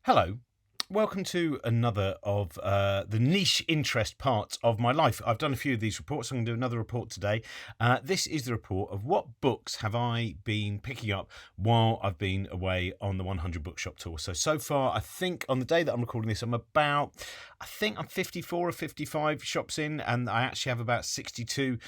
Hello. Welcome to another of the niche interest parts of my life. I've done a few of these reports. I'm going to do another report today. This is the report of what books have I been picking up while I've been away on the 100 Bookshop tour. So far, I think on the day that I'm recording this, I'm 54 or 55 shops in, and I actually have about 62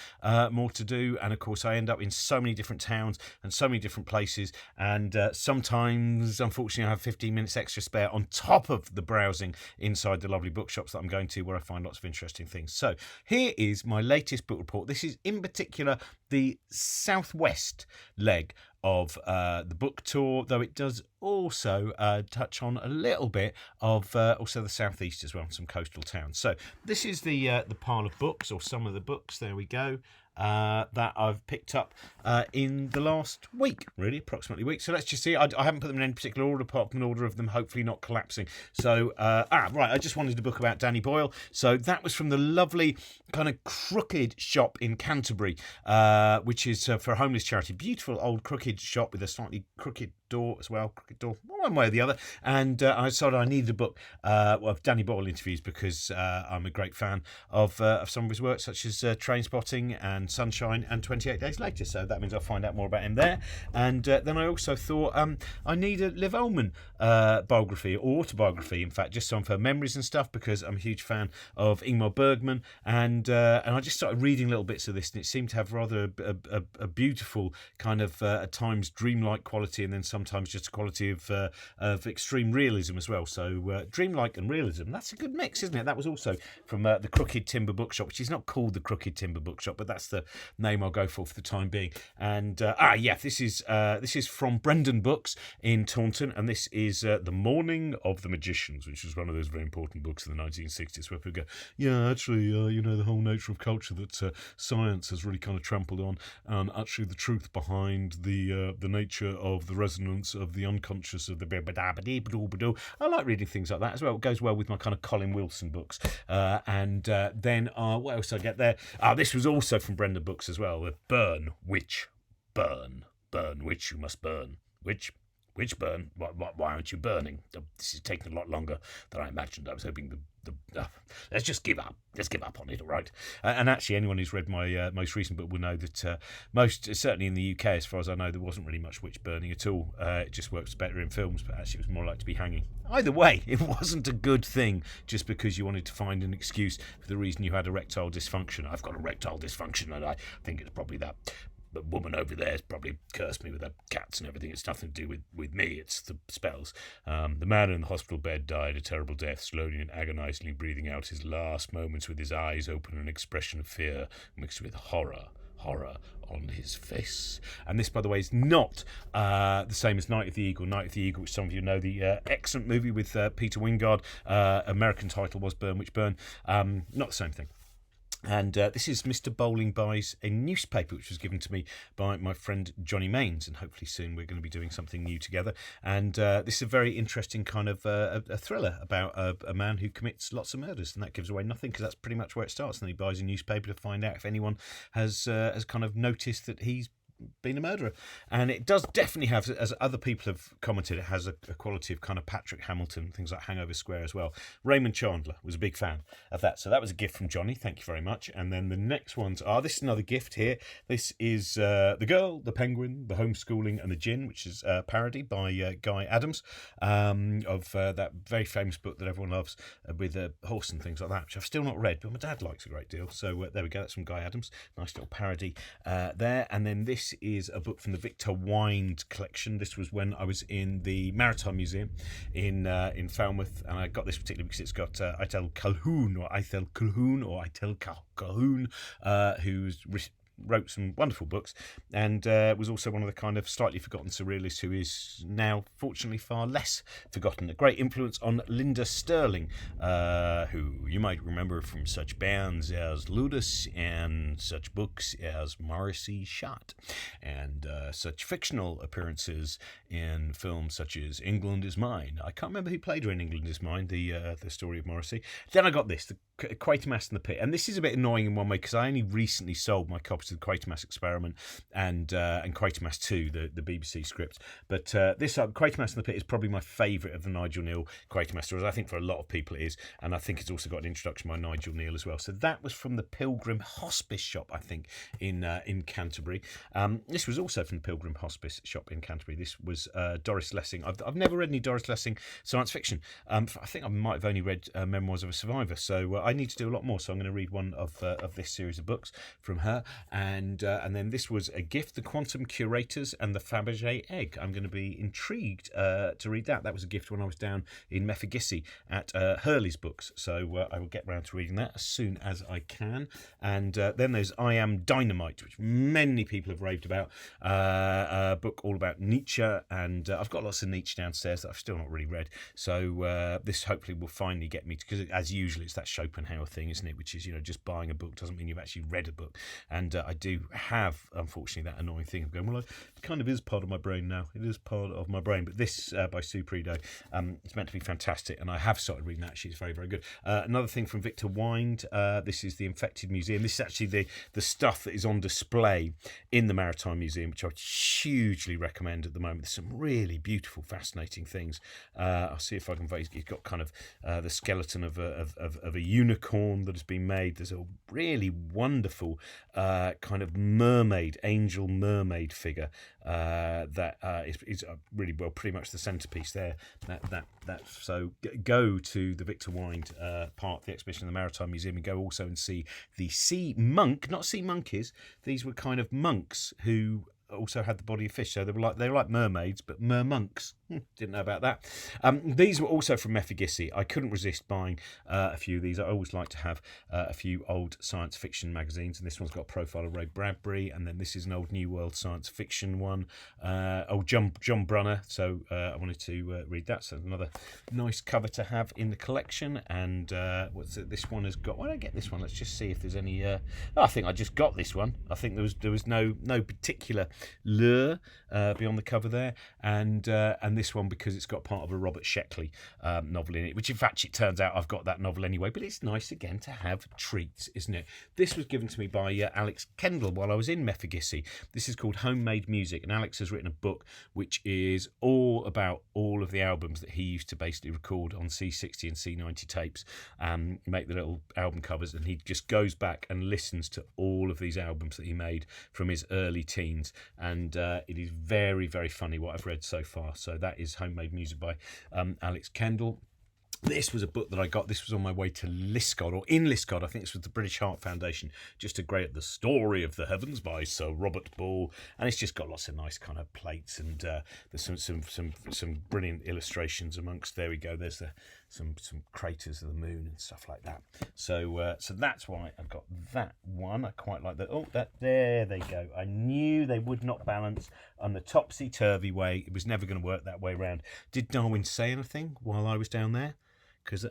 more to do. And of course, I end up in so many different towns and so many different places. And sometimes, unfortunately, I have 15 minutes extra spare on top of the browsing inside the lovely bookshops that I'm going to, where I find lots of interesting things. So here is my latest book report. This is in particular the southwest leg of the book tour, though it does also touch on a little bit of also the southeast as well, some coastal towns. So this is the pile of books, or some of the books. There we go. That I've picked up in the last week, really, approximately week. So let's just see. I haven't put them in any particular order, apart from an order of them hopefully not collapsing. So, right, I just wanted a book about Danny Boyle. So that was from the lovely kind of Crooked shop in Canterbury, which is for a homeless charity. Beautiful old Crooked shop with a slightly crooked door as well, crooked door, one way or the other. And I decided I needed a book of Danny Boyle interviews because I'm a great fan of some of his work, such as Trainspotting and Sunshine and 28 Days Later. So that means I'll find out more about him there. And then I also thought I need a Liv Ullmann biography, or autobiography, in fact, just some of her memories and stuff, because I'm a huge fan of Ingmar Bergman. And I just started reading little bits of this, and it seemed to have rather a beautiful kind of at times dreamlike quality, and then sometimes just a quality of extreme realism as well. So dreamlike and realism, that's a good mix, isn't it? That was also from the Crooked Timber Bookshop, which is not called the Crooked Timber Bookshop, but that's the name I'll go for the time being. And this is from Brendan Books in Taunton, and this is The Morning of the Magicians, which was one of those very important books in the 1960s, where people go, yeah, actually, the whole nature of culture that science has really kind of trampled on, and actually the truth behind the nature of the resonance of the unconscious of the. I like reading things like that as well. It goes well with my kind of Colin Wilson books. Then what else did I get there? This was also from Brendan Books as well. Burn, witch, burn, witch, you must burn, witch. Which burn? Why aren't you burning? This is taking a lot longer than I imagined. I was hoping let's just give up. Let's give up on it, all right? And actually, anyone who's read my most recent book will know that certainly in the UK, as far as I know, there wasn't really much witch burning at all. It just works better in films, but actually it was more like to be hanging. Either way, it wasn't a good thing just because you wanted to find an excuse for the reason you had erectile dysfunction. I've got erectile dysfunction, and I think it's probably that. The woman over there has probably cursed me with her cats and everything. It's nothing to do with me. It's the spells. The man in the hospital bed died a terrible death, slowly and agonizingly breathing out his last moments with his eyes open, an expression of fear mixed with horror on his face. And this, by the way, is not the same as Night of the Eagle. Night of the Eagle, which some of you know, the excellent movie with Peter Wingard. American title was Burn, Witch, Burn. Not the same thing. And this is Mr. Bowling Buys a Newspaper, which was given to me by my friend Johnny Mains, and hopefully soon we're going to be doing something new together. And this is a very interesting kind of a thriller about a man who commits lots of murders, and that gives away nothing because that's pretty much where it starts. And he buys a newspaper to find out if anyone has kind of noticed that he's been a murderer. And it does definitely have, as other people have commented, it has a quality of kind of Patrick Hamilton, things like Hangover Square as well. Raymond Chandler was a big fan of that, so that was a gift from Johnny. Thank you very much. And then the next ones are, this is another gift here. This is The Girl, the Penguin, the Homeschooling and the Gin, which is a parody by Guy Adams of that very famous book that everyone loves with a horse and things like that, which I've still not read, but my dad likes a great deal. So there we go, that's from Guy Adams. Nice little parody there. And then this is a book from the Victor Wind collection. This was when I was in the Maritime Museum in Falmouth, and I got this particularly because it's got Eitel Calhoun, who's wrote some wonderful books, and was also one of the kind of slightly forgotten surrealists who is now fortunately far less forgotten. A great influence on Linda Sterling, who you might remember from such bands as Ludus and such books as Morrissey Shot, and such fictional appearances in films such as England Is Mine. I can't remember who played her in England Is Mine, the story of Morrissey. Then I got this, the Quatermass and the Pit, and this is a bit annoying in one way because I only recently sold my copies of the Quatermass Experiment and Quatermass 2, the BBC script. But this Quatermass and the Pit is probably my favourite of the Nigel Kneale Quatermass stories. I think for a lot of people it is, and I think it's also got an introduction by Nigel Kneale as well. So that was from the Pilgrim Hospice shop, I think, in Canterbury. This was also from the Pilgrim Hospice shop in Canterbury. This was Doris Lessing. I've never read any Doris Lessing science fiction. I think I might have only read Memoirs of a Survivor, so I need to do a lot more. So I'm going to read one of this series of books from her, and then this was a gift: The Quantum Curators and the Fabergé Egg. I'm going to be intrigued to read that. That was a gift when I was down in Mephigissi at Hurley's Books, so I will get round to reading that as soon as I can. And then there's I Am Dynamite, which many people have raved about. A book all about Nietzsche, and I've got lots of Nietzsche downstairs that I've still not really read. So this hopefully will finally get me, because as usual it's that Schopenhauer thing, isn't it? Which is, just buying a book doesn't mean you've actually read a book. And I do have, unfortunately, that annoying thing of going, well, it kind of is part of my brain now. It is part of my brain. But this by Sue Prideaux, it's meant to be fantastic, and I have started reading that. She's very, very good. Another thing from Victor Wind. This is The Infected Museum. This is actually the stuff that is on display in the Maritime Museum, which I would hugely recommend at the moment. There's some really beautiful, fascinating things. I'll see if I can. He's got kind of the skeleton of a unicorn that has been made. There's a really wonderful kind of angel mermaid figure that is really, well, pretty much the centerpiece there. So go to the Victor Wind part of the exhibition in the Maritime Museum, and go also and see the sea monk, not sea monkeys. These were kind of monks who also had the body of fish, so they were like mermaids, but mermonks. Didn't know about that. These were also from Mephigissi. I couldn't resist buying a few of these. I always like to have a few old science fiction magazines, and this one's got a profile of Ray Bradbury, and then this is an old New World science fiction one. John Brunner. So I wanted to read that. So another nice cover to have in the collection. And what's it? This one has got. Why did I get this one? Let's just see if there's any. I think I just got this one. I think there was no particular lure beyond the cover there, and this one because it's got part of a Robert Sheckley novel in it, which in fact it turns out I've got that novel anyway, but it's nice again to have treats, isn't it? This was given to me by Alex Kendall while I was in Mephigissi. This is called Homemade Music, and Alex has written a book which is all about all of the albums that he used to basically record on C60 and C90 tapes, make the little album covers, and he just goes back and listens to all of these albums that he made from his early teens, and it is very, very funny what I've read so far. So that is Homemade Music by Alex Kendall. This was a book that I got. This was on my way to Liscod, or in Liscod. I think this was the British Heart Foundation. Just a great The Story of the Heavens by Sir Robert Ball, and it's just got lots of nice kind of plates, and there's some brilliant illustrations amongst. There we go. There's some craters of the moon and stuff like that. So that's why I've got that one. I quite like that. Oh, there they go. I knew they would not balance on the topsy-turvy way. It was never going to work that way around. Did Darwin say anything while I was down there? Because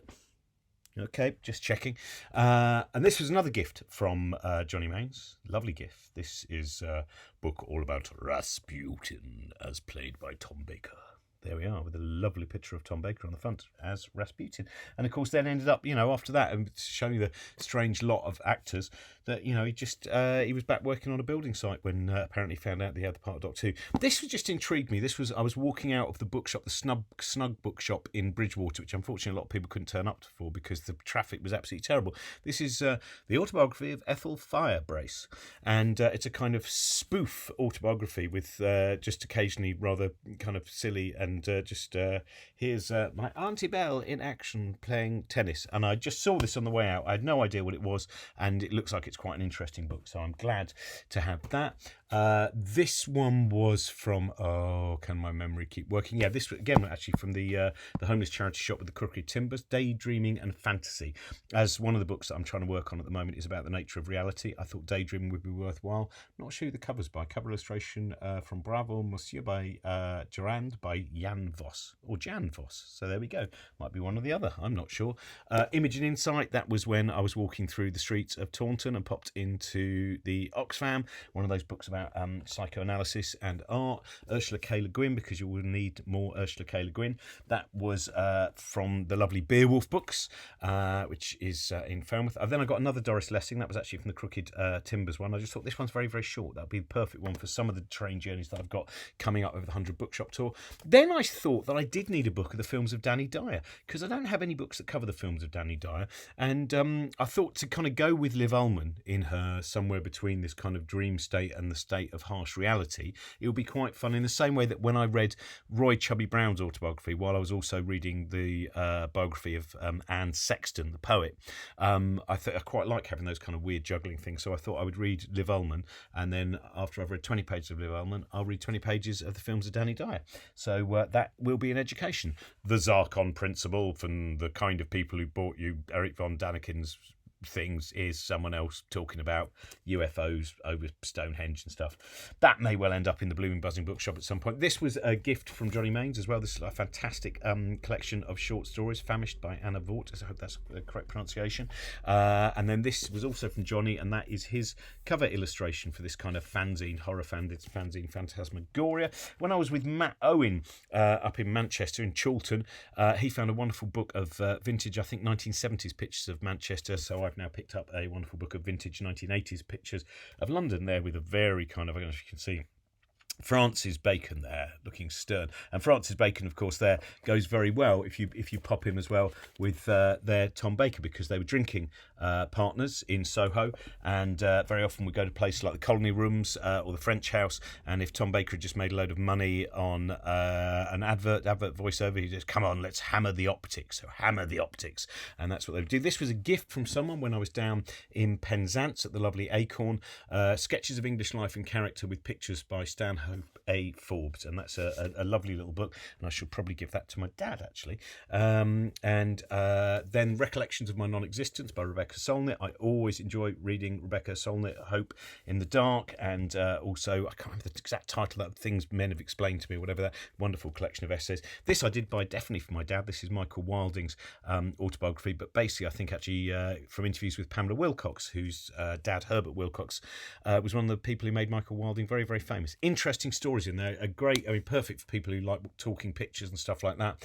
okay, just checking. And this was another gift from Johnny Mains. Lovely gift. This is a book all about Rasputin, as played by Tom Baker. There we are, with a lovely picture of Tom Baker on the front as Rasputin. And of course then ended up, after that, and showing the strange lot of actors that, he was back working on a building site when apparently found out that he had the part of Doctor Who. This was just intrigued me. I was walking out of the bookshop, the Snug bookshop in Bridgewater, which unfortunately a lot of people couldn't turn up for because the traffic was absolutely terrible. This is the autobiography of Ethel Firebrace, and it's a kind of spoof autobiography with just occasionally rather kind of silly and here's my Auntie Belle in action playing tennis. And I just saw this on the way out. I had no idea what it was, and it looks like it's quite an interesting book, so I'm glad to have that. This one was from, can my memory keep working? Yeah, this again actually from the homeless charity shop with the crooked timbers, Daydreaming and Fantasy. As one of the books that I'm trying to work on at the moment is about the nature of reality, I thought daydreaming would be worthwhile. Not sure who the cover's by. Cover illustration from Bravo Monsieur by Durand by Jan Vos, or Jan Vos. So there we go. Might be one or the other. I'm not sure. Image and Insight. That was when I was walking through the streets of Taunton and popped into the Oxfam, one of those books about psychoanalysis and art. Ursula K. Le Guin, because you will need more Ursula K. Le Guin. That was from the lovely Beowulf books, which is in Falmouth. Then I got another Doris Lessing. That was actually from the Crooked Timbers one. I just thought this one's very, very short. That would be the perfect one for some of the train journeys that I've got coming up over the 100 Bookshop Tour. Then I thought that I did need a book of the films of Danny Dyer, because I don't have any books that cover the films of Danny Dyer. And I thought to kind of go with Liv Ullmann in her somewhere between this kind of dream state and the state of harsh reality, it would be quite fun, in the same way that when I read Roy Chubby Brown's autobiography, while I was also reading the biography of Anne Sexton, the poet, I quite like having those kind of weird juggling things. So I thought I would read Liv Ullmann, and then after I've read 20 pages of Liv Ullmann, I'll read 20 pages of the films of Danny Dyer. So that will be an education. The Zarkon Principle, from the kind of people who bought you Eric von Daniken's things, is someone else talking about UFOs over Stonehenge and stuff. That may well end up in the Blooming Buzzing Bookshop at some point. This was a gift from Johnny Mains as well. This is a fantastic collection of short stories, Famished by Anna Vaught. I hope that's the correct pronunciation. And then this was also from Johnny, and that is his cover illustration for this kind of fanzine, horror fanzine, Phantasmagoria. When I was with Matt Owen up in Manchester, in Chorlton, he found a wonderful book of vintage, I think, 1970s pictures of Manchester. So I've now picked up a wonderful book of vintage 1980s pictures of London there, with a very kind of, I don't know if you can see, Francis Bacon there, looking stern. And Francis Bacon, of course, there goes very well if you pop him as well with their Tom Baker, because they were drinking partners in Soho, and very often we go to places like the Colony Rooms or the French House, and if Tom Baker had just made a load of money on an advert voiceover, he just, come on, let's hammer the optics. So hammer the optics, and that's what they would do. This was a gift from someone when I was down in Penzance at the lovely Acorn. Sketches of English Life and Character with pictures by Stanhope A. Forbes, and that's a lovely little book, and I should probably give that to my dad, actually. And then Recollections of My Non-Existence by Rebecca Solnit. I always enjoy reading Rebecca Solnit, Hope in the Dark, and also, I can't remember the exact title, that Things Men Have Explained to Me, or whatever, that wonderful collection of essays. This I did buy definitely for my dad. This is Michael Wilding's autobiography, but basically I think actually from interviews with Pamela Wilcox, whose dad, Herbert Wilcox, was one of the people who made Michael Wilding very, very famous. Interesting stories in there, perfect for people who like talking pictures and stuff like that.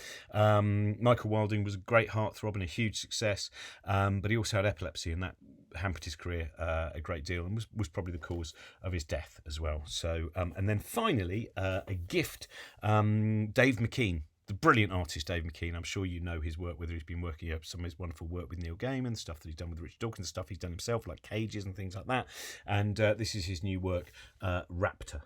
Michael Wilding was a great heartthrob and a huge success, but he also had epilepsy, and that hampered his career a great deal, and was probably the cause of his death as well. So, and then finally, a gift, Dave McKean. The brilliant artist Dave McKean. I'm sure you know his work, whether he's been working up some of his wonderful work with Neil Gaiman, the stuff that he's done with Richard Dawkins, the stuff he's done himself, like Cages and things like that. And this is his new work, Raptor.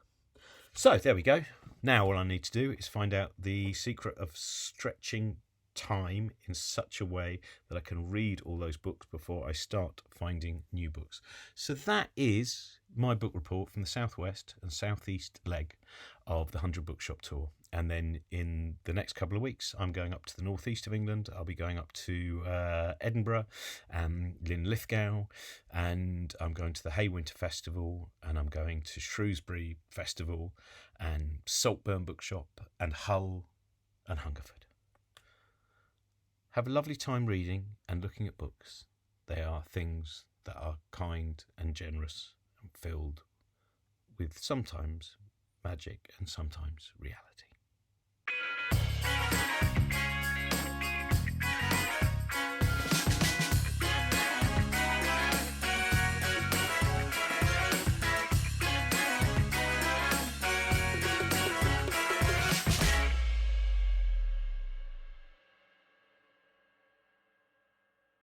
So there we go. Now all I need to do is find out the secret of stretching time in such a way that I can read all those books before I start finding new books. So that is my book report from the southwest and southeast leg of the 100 Bookshop Tour. And then in the next couple of weeks, I'm going up to the northeast of England. I'll be going up to Edinburgh and Linlithgow, and I'm going to the Hay Winter Festival, and I'm going to Shrewsbury Festival and Saltburn Bookshop and Hull and Hungerford. Have a lovely time reading and looking at books. They are things that are kind and generous and filled with sometimes magic and sometimes reality.